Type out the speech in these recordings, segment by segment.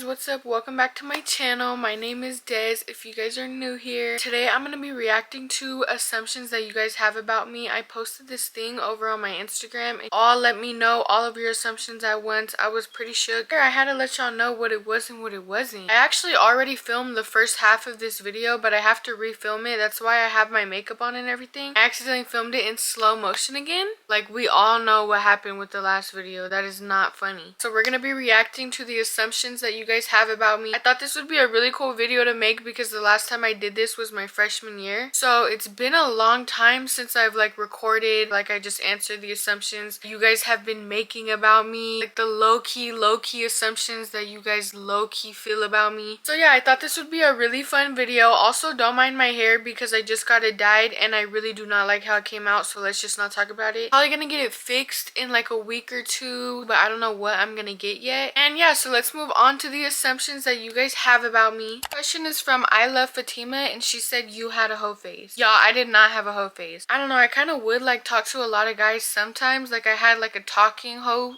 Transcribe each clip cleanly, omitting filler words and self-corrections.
what's up? Welcome back to my channel. My name is Des if you guys are new here. Today I'm going to be reacting to assumptions that you guys have about me. I posted this thing over on my Instagram and all let me know all of your assumptions at once. I was pretty shook. I had to let y'all know what it was and what it wasn't. I actually already filmed the first half of this video, but I have to refilm it. That's why I have my makeup on and everything. I accidentally filmed it in slow motion again. Like, we all know what happened with the last video. That is not funny. So we're going to be reacting to the assumptions that you guys have about me. I thought this would be a really cool video to make because the last time I did this was my freshman year. So it's been a long time since I've like recorded, like I just answered the assumptions you guys have been making about me. Like the low-key assumptions that you guys low-key feel about me. So yeah, I thought this would be a really fun video. Also, don't mind my hair because I just got it dyed and I really do not like how it came out. So let's just not talk about it. Probably gonna get it fixed in like a week or two, but I don't know what I'm gonna get yet. And yeah, so let's move on to the assumptions that you guys have about me. Question is from I Love Fatima and she said you had a hoe face. Y'all, I did not have a hoe face. I don't know, I kind of would like talk to a lot of guys sometimes. Like I had like a talking hoe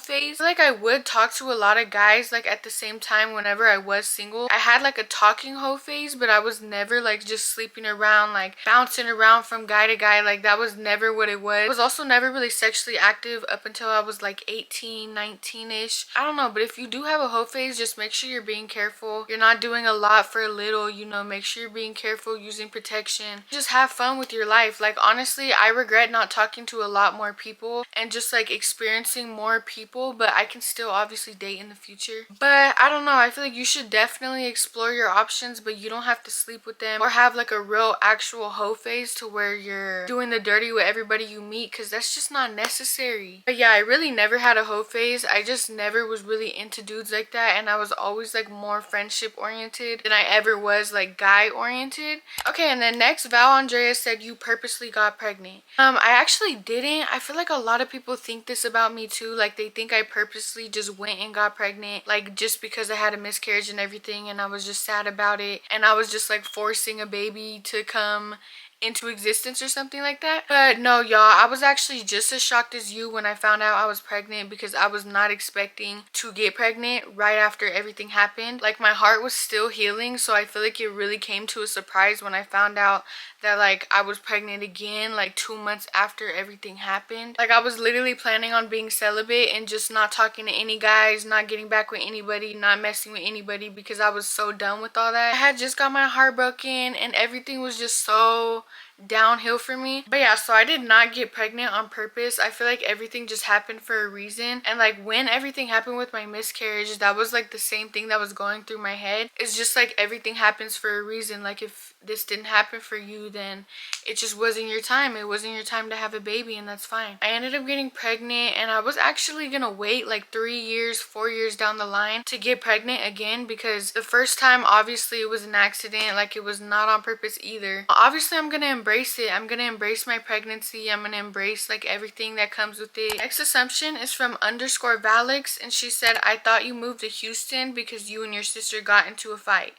face. Like I would talk to a lot of guys like at the same time whenever I was single. I had like a talking hoe phase, but I was never like just sleeping around, like bouncing around from guy to guy. Like that was never what it was. I was also never really sexually active up until I was like 18, 19-ish. I don't know, but if you do have a hoe phase, just make sure you're being careful. You're not doing a lot for a little, you know, make sure you're being careful, using protection. Just have fun with your life. Like honestly, I regret not talking to a lot more people and just like experiencing more people, but I can still obviously date in the future. But I don't know, I feel like you should definitely explore your options, but you don't have to sleep with them or have like a real actual hoe phase to where you're doing the dirty with everybody you meet, because that's just not necessary. But yeah, I really never had a hoe phase. I just never was really into dudes like that, and I was always like more friendship oriented than I ever was like guy oriented. Okay, and then next, Val Andrea said you purposely got pregnant. I actually didn't. I feel like a lot of people think this about me too. Like they think I purposely just went and got pregnant, like just because I had a miscarriage and everything and I was just sad about it and I was just like forcing a baby to come into existence or something like that. But no, y'all, I was actually just as shocked as you when I found out I was pregnant, because I was not expecting to get pregnant right after everything happened. Like my heart was still healing, so I feel like it really came to a surprise when I found out that like I was pregnant again like 2 months after everything happened. Like I was literally planning on being celibate and just not talking to any guys, not getting back with anybody, not messing with anybody, because I was so done with all that. I had just got my heart broken and everything was just so downhill for me. But yeah, so I did not get pregnant on purpose. I feel like everything just happened for a reason. And like when everything happened with my miscarriage, that was like the same thing that was going through my head. It's just like everything happens for a reason. Like if this didn't happen for you, then it just wasn't your time. It wasn't your time to have a baby, and that's fine. I ended up getting pregnant and I was actually gonna wait like 3 years, 4 years down the line to get pregnant again, because the first time obviously it was an accident. Like it was not on purpose either. Obviously I'm gonna embrace it. I'm gonna embrace my pregnancy. I'm gonna embrace like everything that comes with it. Next assumption is from _Valix and she said I thought you moved to Houston because you and your sister got into a fight.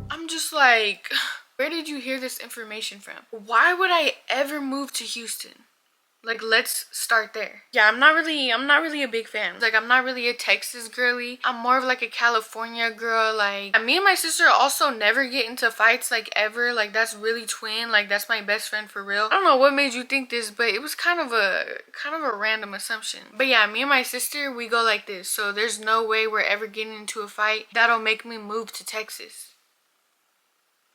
I'm just like, where did you hear this information from? Why would I ever move to Houston? Like, let's start there. Yeah, I'm not really a big fan. Like, I'm not really a Texas girly. I'm more of like a California girl. Like, me and my sister also never get into fights like ever. Like, that's really twin. Like, that's my best friend for real. I don't know what made you think this, but it was kind of a random assumption. But yeah, me and my sister, we go like this. So there's no way we're ever getting into a fight that'll make me move to Texas.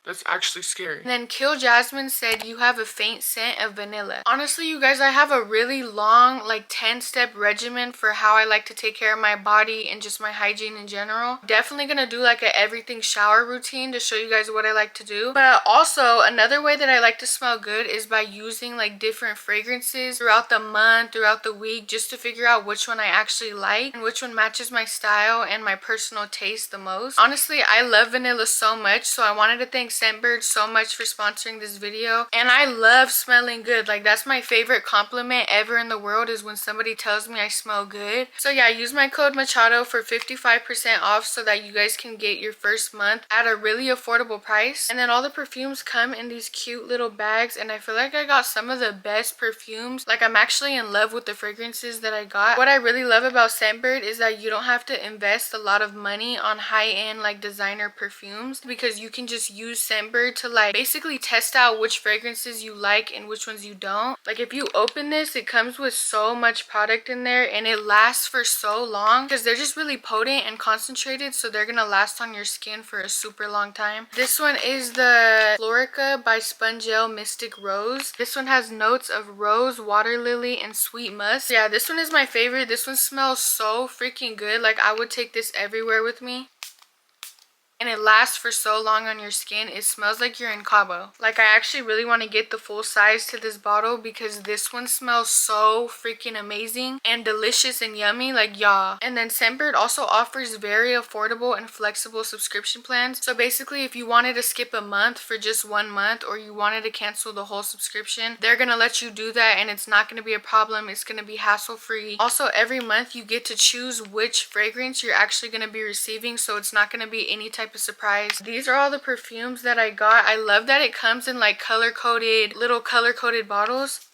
That's actually scary. And then Kill Jasmine said you have a faint scent of vanilla. Honestly, you guys, I have a really long like 10-step regimen for how I like to take care of my body and just my hygiene in general. Definitely gonna do like a everything shower routine to show you guys what I like to do. But also another way that I like to smell good is by using like different fragrances throughout the month, throughout the week, just to figure out which one I actually like and which one matches my style and my personal taste the most. Honestly, I love vanilla so much, so I wanted to thank Scentbird so much for sponsoring this video. And I love smelling good. Like, that's my favorite compliment ever in the world, is when somebody tells me I smell good. So yeah, use my code Machado for 55% off so that you guys can get your first month at a really affordable price. And then all the perfumes come in these cute little bags, and I feel like I got some of the best perfumes. Like, I'm actually in love with the fragrances that I got. What I really love about Scentbird is that you don't have to invest a lot of money on high-end like designer perfumes, because you can just use Scentbird to like basically test out which fragrances you like and which ones you don't. Like, if you open this, it comes with so much product in there, and it lasts for so long because they're just really potent and concentrated, so they're gonna last on your skin for a super long time. This one is the Florica by Spongel Mystic Rose. This one has notes of rose, water lily, and sweet musk. Yeah, this one is my favorite. This one smells so freaking good. Like, I would take this everywhere with me. And it lasts for so long on your skin. It smells like you're in Cabo. Like, I actually really want to get the full size to this bottle because this one smells so freaking amazing and delicious and yummy. Like, y'all. And then Scentbird also offers very affordable and flexible subscription plans. So basically, if you wanted to skip a month for just 1 month, or you wanted to cancel the whole subscription, they're gonna let you do that, and it's not gonna be a problem. It's gonna be hassle free. Also, every month you get to choose which fragrance you're actually gonna be receiving, so it's not gonna be any type of surprise. These are all the perfumes that I got. I love that it comes in like little color-coded bottles.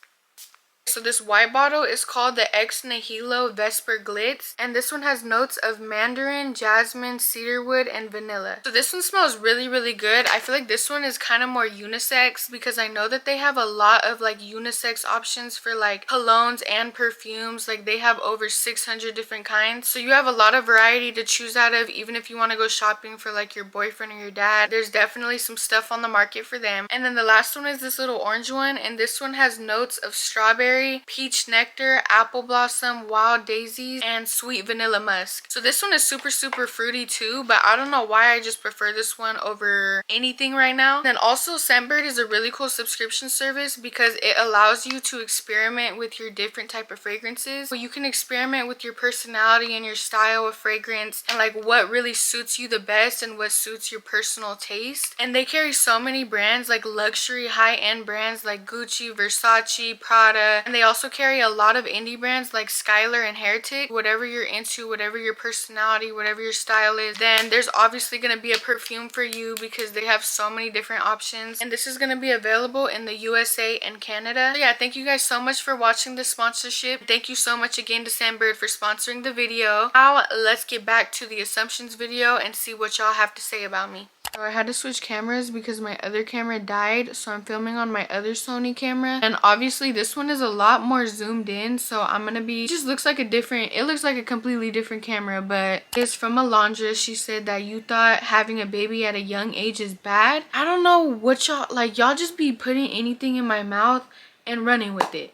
So this white bottle is called the Ex Nihilo Vesper Glitz, and this one has notes of mandarin, jasmine, cedarwood, and vanilla. So this one smells really, really good. I feel like this one is kind of more unisex, because I know that they have a lot of like unisex options for like colognes and perfumes. Like, they have over 600 different kinds, so you have a lot of variety to choose out of. Even if you want to go shopping for like your boyfriend or your dad, there's definitely some stuff on the market for them. And then the last one is this little orange one, and this one has notes of strawberry, peach nectar, apple blossom, wild daisies, and sweet vanilla musk. So this one is super, super fruity too, but I don't know why I just prefer this one over anything right now. Then also, Scentbird is a really cool subscription service because it allows you to experiment with your different type of fragrances. So you can experiment with your personality and your style of fragrance, and like what really suits you the best and what suits your personal taste. And they carry so many brands, like luxury high-end brands like Gucci, Versace, Prada. And they also carry a lot of indie brands like Skylar and Heretic. Whatever you're into, whatever your personality, whatever your style is, then there's obviously going to be a perfume for you, because they have so many different options. And this is going to be available in the USA and Canada. So yeah, thank you guys so much for watching this sponsorship. Thank you so much again to Scentbird for sponsoring the video. Now let's get back to the assumptions video and see what y'all have to say about me. So I had to switch cameras because my other camera died, so I'm filming on my other Sony camera, and obviously this one is a lot more zoomed in, so I'm gonna be, it just looks like it looks like a completely different camera. But it's from a laundress. She said that you thought having a baby at a young age is bad. I don't know what y'all, like, y'all just be putting anything in my mouth and running with it.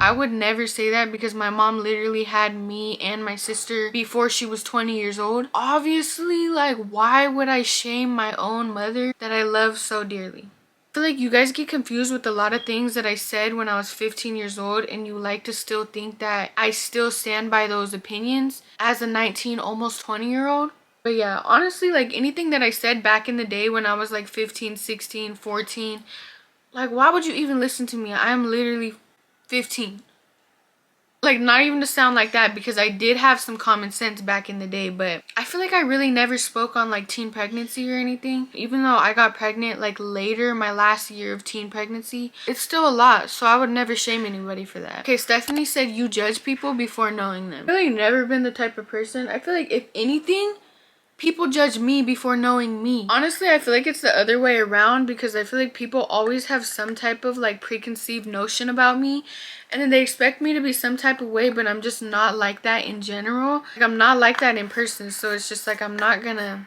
I would never say that, because my mom literally had me and my sister before she was 20 years old. Obviously, like, why would I shame my own mother that I love so dearly? I feel like you guys get confused with a lot of things that I said when I was 15 years old, and you like to still think that I still stand by those opinions as a 19, almost 20-year-old. But yeah, honestly, like, anything that I said back in the day when I was like 15, 16, 14, like, why would you even listen to me? I am literally 15. Like, not even to sound like that, because I did have some common sense back in the day, but I feel like I really never spoke on like teen pregnancy or anything. Even though I got pregnant like later, my last year of teen pregnancy, it's still a lot, so I would never shame anybody for that. Okay, Stephanie said you judge people before knowing them. I've really never been the type of person. I feel like if anything, people judge me before knowing me. Honestly, I feel like it's the other way around, because I feel like people always have some type of like preconceived notion about me, and then they expect me to be some type of way, but I'm just not like that in general. Like, I'm not like that in person, so it's just like I'm not gonna.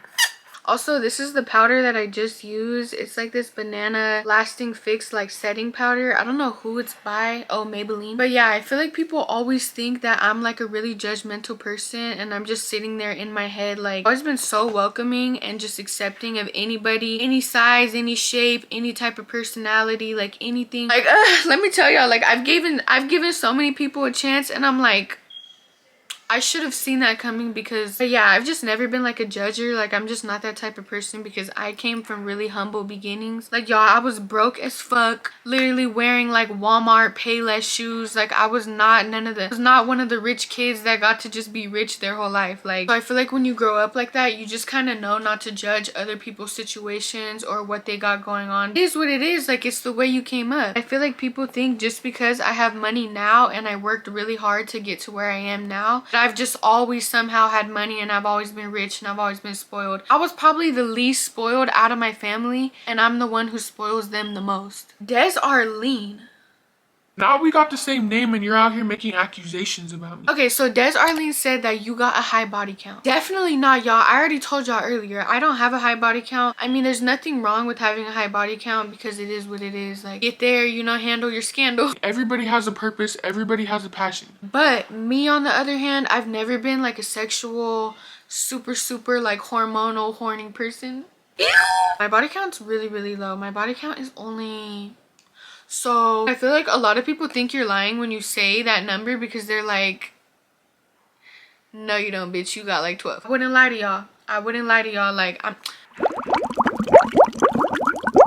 Also, this is the powder that I just used. It's like this banana lasting fix like setting powder. I don't know who it's by. Oh, Maybelline. But yeah, I feel like people always think that I'm like a really judgmental person, and I'm just sitting there in my head. Like, I've always been so welcoming and just accepting of anybody, any size, any shape, any type of personality, like anything. Like, let me tell y'all, like, I've given so many people a chance, and I'm like, I should have seen that coming because, yeah, I've just never been like a judger. Like, I'm just not that type of person because I came from really humble beginnings. Like, y'all, I was broke as fuck, literally wearing like Walmart Payless shoes. Like, I was not one of the rich kids that got to just be rich their whole life. Like, so I feel like when you grow up like that, you just kind of know not to judge other people's situations or what they got going on. It is what it is. Like, it's the way you came up. I feel like people think just because I have money now and I worked really hard to get to where I am now, I've just always somehow had money and I've always been rich and I've always been spoiled. I was probably the least spoiled out of my family and I'm the one who spoils them the most. Des Arlene. Now we got the same name and you're out here making accusations about me. Okay, so Des Arlene said that you got a high body count. Definitely not, y'all. I already told y'all earlier, I don't have a high body count. I mean, there's nothing wrong with having a high body count because it is what it is. Like, get there, you know, handle your scandal. Everybody has a purpose. Everybody has a passion. But me, on the other hand, I've never been like a sexual, super like hormonal, horny person. Ew! My body count's really low. My body count is only... So I feel like a lot of people think you're lying when you say that number because they're like, no you don't, bitch, you got like 12. I wouldn't lie to y'all. I wouldn't lie to y'all. Like, I'm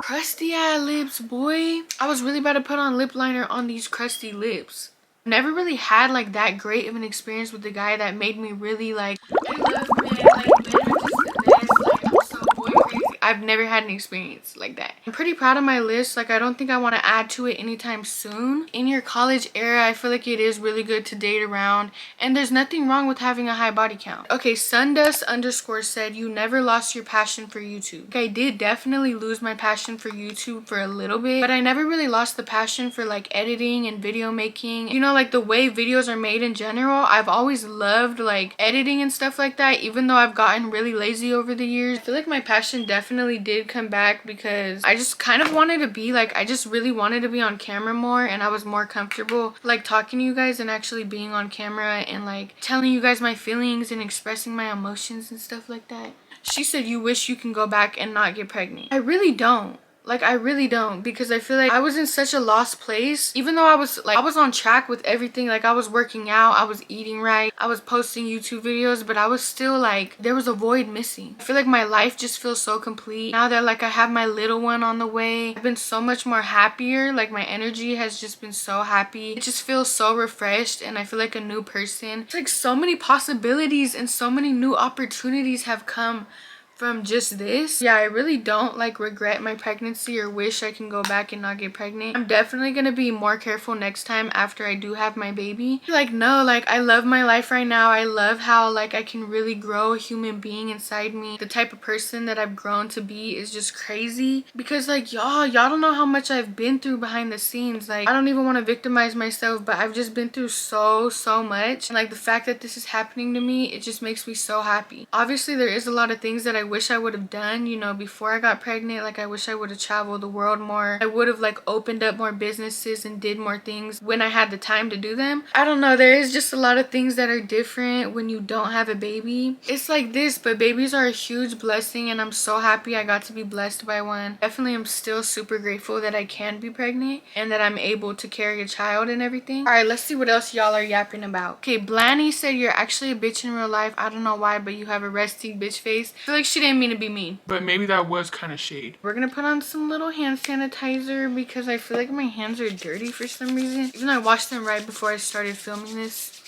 crusty ass lips, boy. I was really about to put on lip liner on these crusty lips. Never really had like that great of an experience with the guy that made me really like, I love men. Like, men are just the best. Like, I'm so boy crazy. I've never had an experience like that. I'm pretty proud of my list. Like, I don't think I want to add to it anytime soon. In your college era, I feel like it is really good to date around, and there's nothing wrong with having a high body count. Okay, Sundust underscore said, you never lost your passion for YouTube. Okay, I did definitely lose my passion for YouTube for a little bit, but I never really lost the passion for like editing and video making. You know, like the way videos are made in general. I've always loved like editing and stuff like that, even though I've gotten really lazy over the years. I feel like my passion definitely did come back because I just kind of wanted to be like, I just really wanted to be on camera more, and I was more comfortable like talking to you guys and actually being on camera and like telling you guys my feelings and expressing my emotions and stuff like that. She said, you wish you can go back and not get pregnant. I really don't. Like, I really don't, because I feel like I was in such a lost place. Even though I was on track with everything. Like, I was working out, I was eating right, I was posting YouTube videos, but I was still like, there was a void missing. I feel like my life just feels so complete now that like I have my little one on the way. I've been so much more happier. Like, my energy has just been so happy. It just feels so refreshed and I feel like a new person. It's like so many possibilities and so many new opportunities have come from just this. Yeah, I really don't like regret my pregnancy or wish I can go back and not get pregnant. I'm definitely gonna be more careful next time after I do have my baby. Like, no, like, I love my life right now. I love how like I can really grow a human being inside me. The type of person that I've grown to be is just crazy because like y'all don't know how much I've been through behind the scenes. Like, I don't even want to victimize myself, but I've just been through so much, and like the fact that this is happening to me, it just makes me so happy. Obviously there is a lot of things that I wish I would have done, you know, before I got pregnant. Like, I wish I would have traveled the world more. I would have like opened up more businesses and did more things when I had the time to do them. I don't know, there is just a lot of things that are different when you don't have a baby. It's like this, but babies are a huge blessing and I'm so happy I got to be blessed by one. Definitely am still super grateful that I can be pregnant and that I'm able to carry a child and everything. All right, let's see what else y'all are yapping about. Okay, Blanny said, you're actually a bitch in real life. I don't know why, but you have a resting bitch face. I feel like she didn't mean to be mean. But maybe that was kind of shade. We're gonna put on some little hand sanitizer because I feel like my hands are dirty for some reason. Even though I washed them right before I started filming this.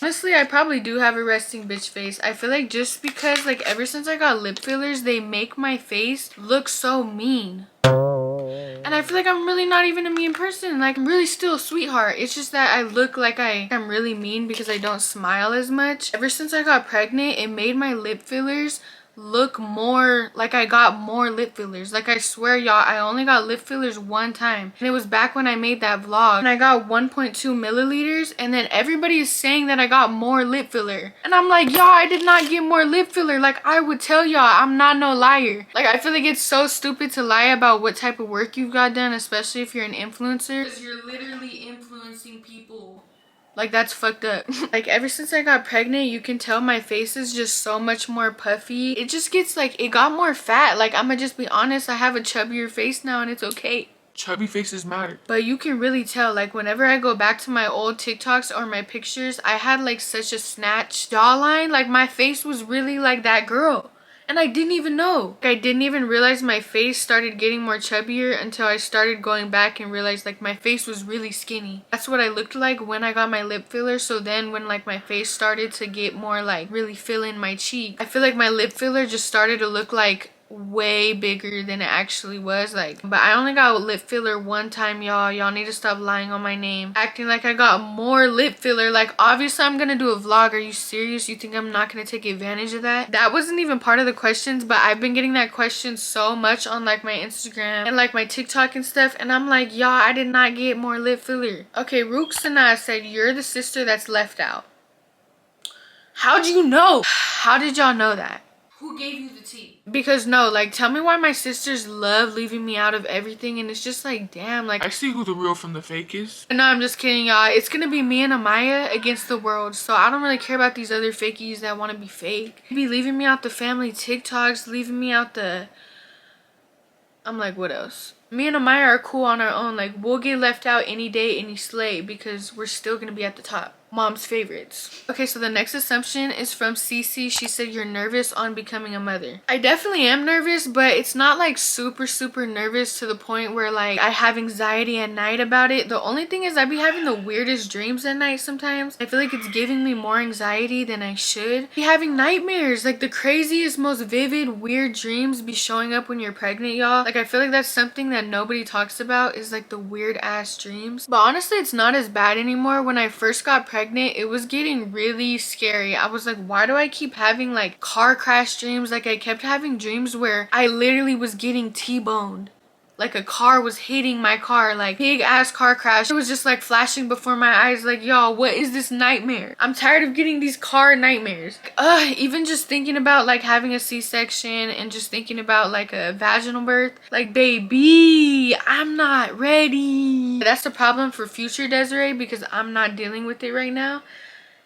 Honestly, I probably do have a resting bitch face. I feel like just because like ever since I got lip fillers, they make my face look so mean. And I feel like I'm really not even a mean person. Like, I'm really still a sweetheart. It's just that I look like I'm really mean because I don't smile as much. Ever since I got pregnant, it made my lip fillers look more like I got more lip fillers. Like, I swear y'all, I only got lip fillers one time, and it was back when I made that vlog, and I got 1.2 milliliters, and then everybody is saying that I got more lip filler, and I'm like, y'all, I did not get more lip filler. Like, I would tell y'all, I'm not no liar. Like, I feel like it's so stupid to lie about what type of work you've got done, especially if you're an influencer, because you're literally influencing people. Like, that's fucked up. Like, ever since I got pregnant, you can tell my face is just so much more puffy. It just gets like, it got more fat. Like, I'ma just be honest, I have a chubbier face now and it's okay. Chubby faces matter. But you can really tell, like, whenever I go back to my old TikToks or my pictures, I had like such a snatched jawline. Like my face was really like that girl. And I didn't even know. I didn't even realize my face started getting more chubbier until I started going back and realized like my face was really skinny. That's what I looked like when I got my lip filler. So then when like my face started to get more like really fill in my cheek, I feel like my lip filler just started to look like way bigger than it actually was. Like, but I only got lip filler one time, y'all need to stop lying on my name, acting like I got more lip filler. Like, obviously I'm gonna do a vlog. Are you serious? You think I'm not gonna take advantage of that? That wasn't even part of the questions, but I've been getting that question so much on like my Instagram and like my TikTok and stuff, and I'm like, y'all, I did not get more lip filler. Okay, Ruxana said, you're the sister that's left out. How'd you know? How did y'all know that? Who gave you the tea? Because no, like, tell me why my sisters love leaving me out of everything, and it's just like, damn, like, I see who the real from the fake is. no, I'm just kidding, y'all. It's gonna be me and Amaya against the world, so I don't really care about these other fakies that want to be fake. They be leaving me out the family TikToks, leaving me out the... I'm like, what else? Me and Amaya are cool on our own. Like, we'll get left out any day, any slay, because we're still gonna be at the top. Mom's favorites. Okay, so the next assumption is from Cece. She said, you're nervous on becoming a mother. I definitely am nervous, but it's not like super nervous to the point where like I have anxiety at night about it. The only thing is I be having the weirdest dreams at night sometimes. I feel like it's giving me more anxiety than I should. Be having nightmares, like the craziest, most vivid, weird dreams be showing up when you're pregnant, y'all. Like, I feel like that's something that nobody talks about, is like the weird ass dreams. But honestly, it's not as bad anymore. When I first got pregnant, it was getting really scary. I was like, why do I keep having like car crash dreams? Like, I kept having dreams where I literally was getting T-boned. Like a car was hitting my car, like big ass car crash. It was just like flashing before my eyes. Like, y'all, what is this nightmare? I'm tired of getting these car nightmares. Even just thinking about like having a C-section and just thinking about like a vaginal birth. Like, baby, I'm not ready. That's the problem for future Desiree, because I'm not dealing with it right now.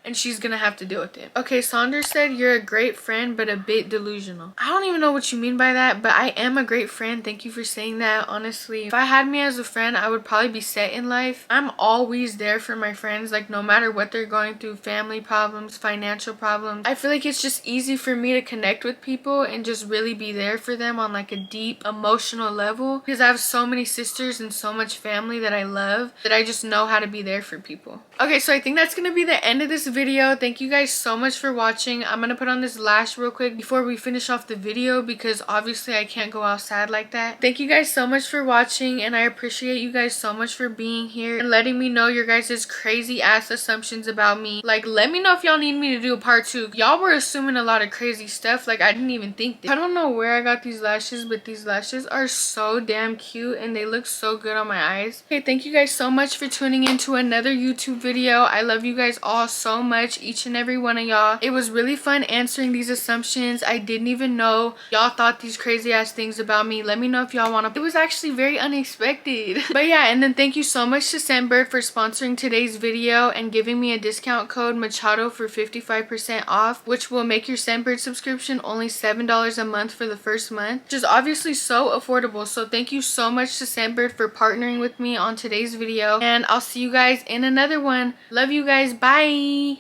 And she's gonna have to deal with it. Okay, Saunders said, you're a great friend, but a bit delusional. I don't even know what you mean by that, but I am a great friend. Thank you for saying that. Honestly, if I had me as a friend, I would probably be set in life. I'm always there for my friends, like no matter what they're going through, family problems, financial problems. I feel like it's just easy for me to connect with people and just really be there for them on like a deep emotional level, because I have so many sisters and so much family that I love, that I just know how to be there for people. Okay, so I think that's gonna be the end of this video. Thank you guys so much for watching. I'm gonna put on this lash real quick before we finish off the video, because obviously I can't go out sad like that. Thank you guys so much for watching, and I appreciate you guys so much for being here and letting me know your guys' crazy ass assumptions about me. Like, let me know if y'all need me to do a part 2. Y'all were assuming a lot of crazy stuff. Like, I didn't even think this. I don't know where I got these lashes, but these lashes are so damn cute and they look so good on my eyes. Okay, thank you guys so much for tuning in to another YouTube video. I love you guys all so much, each and every one of y'all. It was really fun answering these assumptions. I didn't even know y'all thought these crazy ass things about me. Let me know if y'all want to. It was actually very unexpected. But yeah, and then thank you so much to Scentbird for sponsoring today's video and giving me a discount code Machado for 55% off, which will make your Scentbird subscription only $7 a month for the first month, which is obviously so affordable. So thank you so much to Scentbird for partnering with me on today's video, and I'll see you guys in another one. Love you guys. Bye.